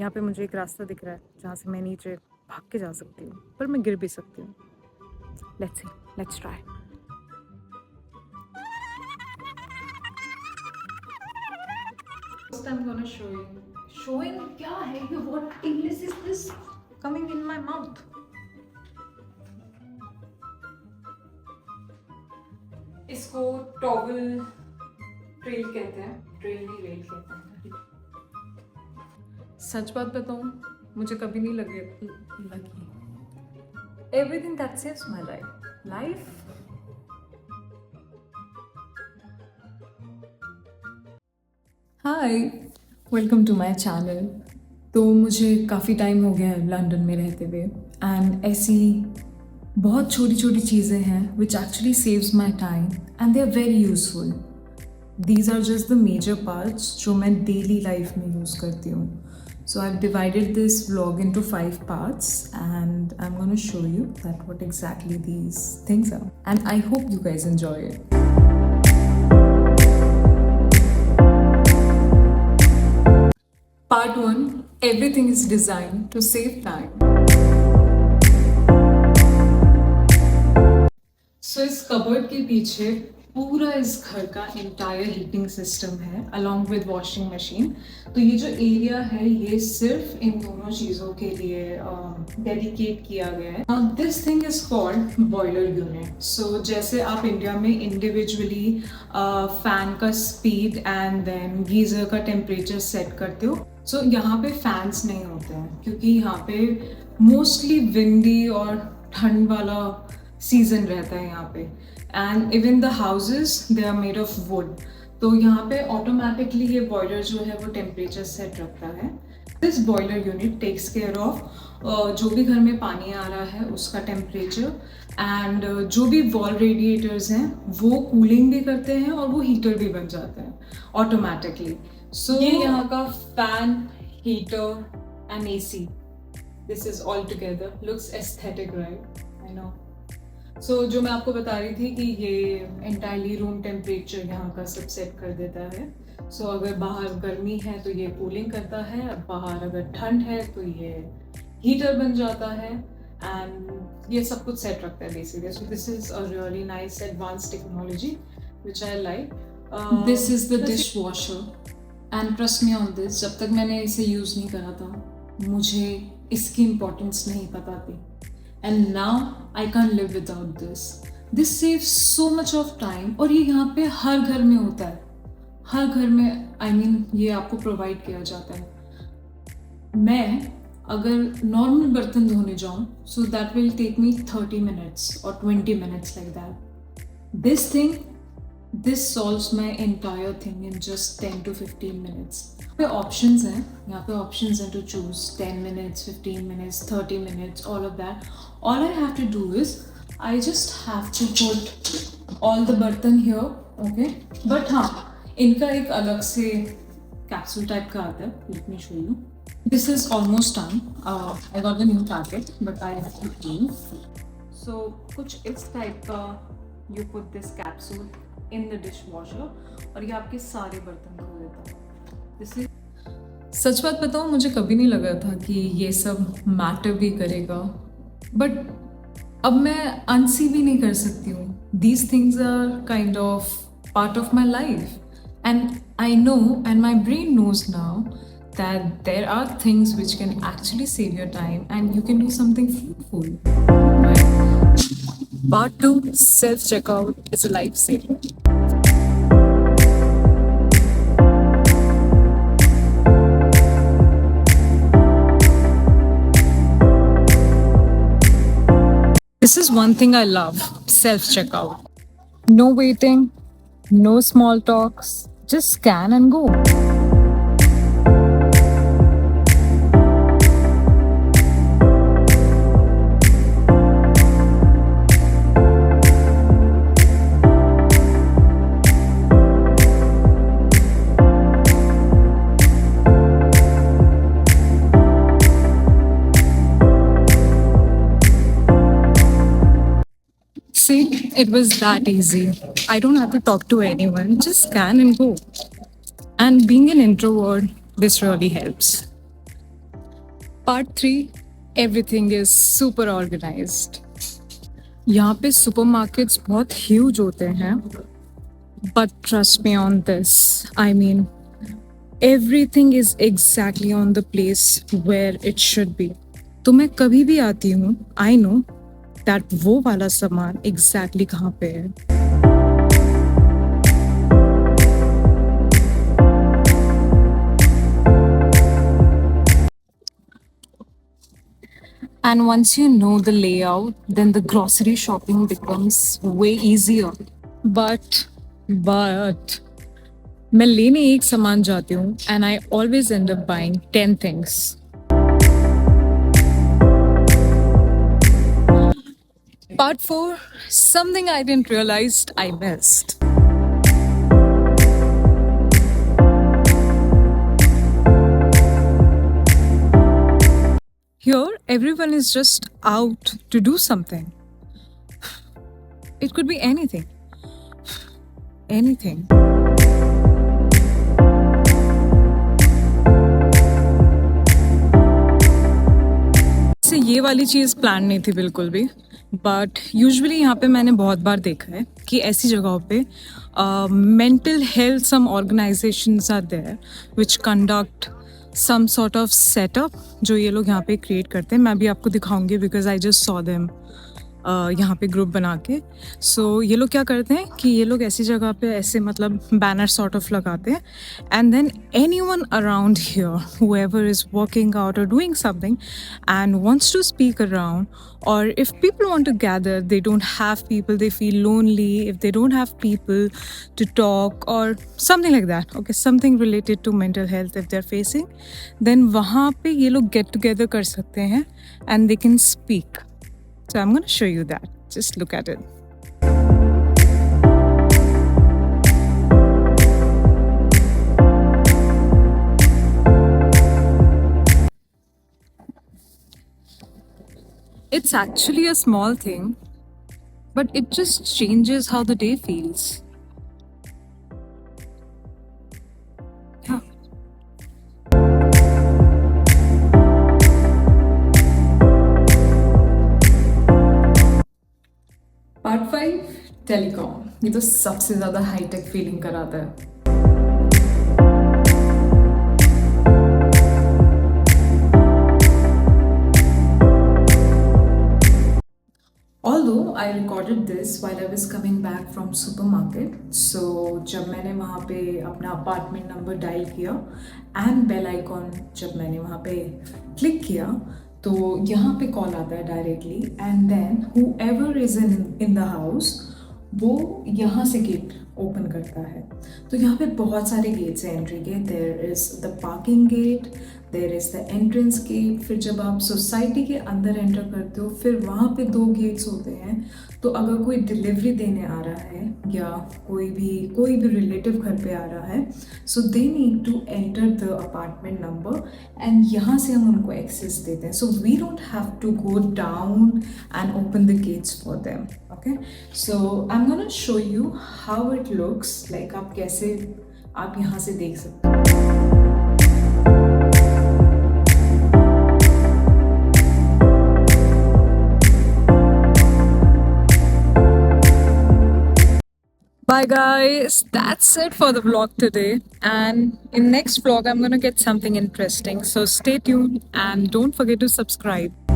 यहाँ पे मुझे एक रास्ता दिख रहा है जहाँ से मैं नीचे भाग के जा सकती हूँ, पर मैं गिर भी सकती हूँ। Let's see, let's try. First I'm gonna show you. Showing क्या है ये? What English is this coming in my mouth? इसको टॉवल ट्रेल कहते हैं, ट्रेल नहीं रेल कहते हैं। सच बात बताऊं, मुझे कभी नहीं लगी everything that saves my life. Hi, welcome to my channel. तो मुझे काफ़ी टाइम हो गया है लंदन में रहते हुए, एंड ऐसी बहुत छोटी छोटी चीज़ें हैं which actually saves my time and they are very useful. These are just the major parts जो मैं डेली लाइफ में यूज़ करती हूँ। So I've divided this vlog into 5 parts, and I'm going to show you that what exactly these things are, and I hope you guys enjoy it. Part 1, everything is designed to save time. So इस cupboard के पीछे पूरा इस घर का entire heating system है along with washing machine. तो ये जो एरिया है ये सिर्फ इन दोनों चीज़ों के लिए डेडिकेट किया गया है। This thing is called boiler unit. So जैसे आप इंडिया में इंडिविजुअली फैन का स्पीड एंड देन गीज़र का टेम्परेचर सेट करते हो, सो यहाँ पे फैंस नहीं होते हैं क्योंकि यहाँ पे मोस्टली विंडी और ठंड वाला सीजन रहता है यहाँ पे। And even the houses they are made of wood, तो यहाँ पे ऑटोमेटिकली ये बॉयलर जो है वो टेम्परेचर सेट रखता है। This boiler unit takes care of जो भी घर में पानी आ रहा है उसका टेम्परेचर, एंड जो भी वॉल रेडिएटर्स हैं वो कूलिंग भी करते हैं और वो हीटर भी बन जाते हैं ऑटोमेटिकली। सो ये यहाँ का fan, heater and AC, this is all together looks aesthetic, right? I know. So जो मैं आपको बता रही थी कि ये एंटायरली रूम टेम्परेचर यहाँ का सब सेट कर देता है। सो अगर बाहर गर्मी है तो ये कूलिंग करता है, और बाहर अगर ठंड है तो ये हीटर बन जाता है, एंड ये सब कुछ सेट रखता है basically. So this is a really nice advance technology which I like. This is the dish washer, and trust me on this, जब तक मैंने इसे यूज़ नहीं करा था मुझे इसकी इम्पोर्टेंस नहीं पता थी, and now I can't live without this. This saves so much of time, और ये यहाँ पे हर घर में होता है, हर घर में I mean ये आपको प्रोवाइड किया जाता है। मैं अगर नॉर्मल बर्तन धोने जाऊँ so that will take me 30 minutes or 20 minutes like that. This thing, this solves my entire thing in just 10 to 15 minutes. यहाँ पे ऑप्शंस हैं, यहाँ पे ऑप्शंस हैं to choose 10 minutes, 15 minutes, 30 minutes, all of that. All I have to do is I just have to put all the बर्तन here, okay? But हाँ, इनका एक अलग से कैप्सूल टाइप का आता है। Let me show you. This is almost done. I got the new packet, but I have to clean. So कुछ इस टाइप का you put this capsule in the dishwasher, और ये आपके सारे बर्तन धो देता है। सच बात बताऊँ, मुझे कभी नहीं लगा था कि ये सब मैटर भी करेगा, बट अब मैं अनसी भी नहीं कर सकती हूँ। These things are kind of part of my life, and I know and my brain knows now that there are things which can actually save your time and you can do something fruitful. Right? Part 2, self-checkout is a lifesaver. This is one thing I love, self-checkout. No waiting, no small talks, just scan and go. See, it was that easy. I don't have to talk to anyone, just scan and go. And being an introvert, this really helps. Part 3, everything is super organised. यहाँ पे supermarkets बहुत huge होते हैं, but trust me on this, I mean everything is exactly on the place where it should be. तो मैं कभी भी आती हूँ, आई नो दैट वो वाला सामान एग्जैक्टली कहाँ पे है। And once you know the layout, then the grocery shopping becomes way easier. But मैं लेने एक सामान जाती हूँ and I always end up buying 10 things. Part 4, something I didn't realize I missed. Here, everyone is just out to do something. It could be anything. Anything. से ये वाली चीज़ plan नहीं थी बिल्कुल भी, बट यूजुअली यहाँ पे मैंने बहुत बार देखा है कि ऐसी जगहों पे mental health some organisations are there which conduct some sort of setup जो ये लोग यहाँ पे क्रिएट करते हैं। मैं भी आपको दिखाऊंगी because I just saw them यहाँ पे ग्रुप बना के। सो ये लोग क्या करते हैं कि ये लोग ऐसी जगह पे ऐसे मतलब बैनर सॉर्ट ऑफ लगाते हैं and than anyone around here whoever is working out or doing something and wants to speak around, or if people want to gather, they don't have people, they feel lonely, if they don't have people to talk or something like that, okay, something related to mental health if they're facing, then वहाँ पे ये लोग get together कर सकते हैं and they can speak. So I'm going to show you that. Just look at it. It's actually a small thing, but it just changes how the day feels. Yeah. Part 5, telecom. ये तो सबसे ज़्यादा hi tech feeling कराता है। Although I recorded this while I was coming back from supermarket, so जब मैंने वहाँ पे अपना अपार्टमेंट नंबर डायल किया एंड बेल आइकॉन जब मैंने वहाँ पे क्लिक किया तो यहाँ पे कॉल आता है directly and then whoever is in the house वो यहाँ से गेट ओपन करता है। तो यहाँ पे बहुत सारे गेट्स हैं एंट्री के। There is the parking gate, there is the entrance gate. फिर जब आप सोसाइटी के अंदर एंटर करते हो फिर वहाँ पे 2 गेट्स होते हैं। तो अगर कोई डिलीवरी देने आ रहा है या कोई भी रिलेटिव घर पे आ रहा है, so they need to enter the apartment number and यहाँ से हम उनको एक्सेस देते हैं। So we don't have to go down and open the gates for them. Okay, so I am gonna show you how it looks like. आप कैसे आप यहाँ से देख सकते हो। Bye guys, that's it for the vlog today, and in next vlog I'm gonna get something interesting, so stay tuned and don't forget to subscribe.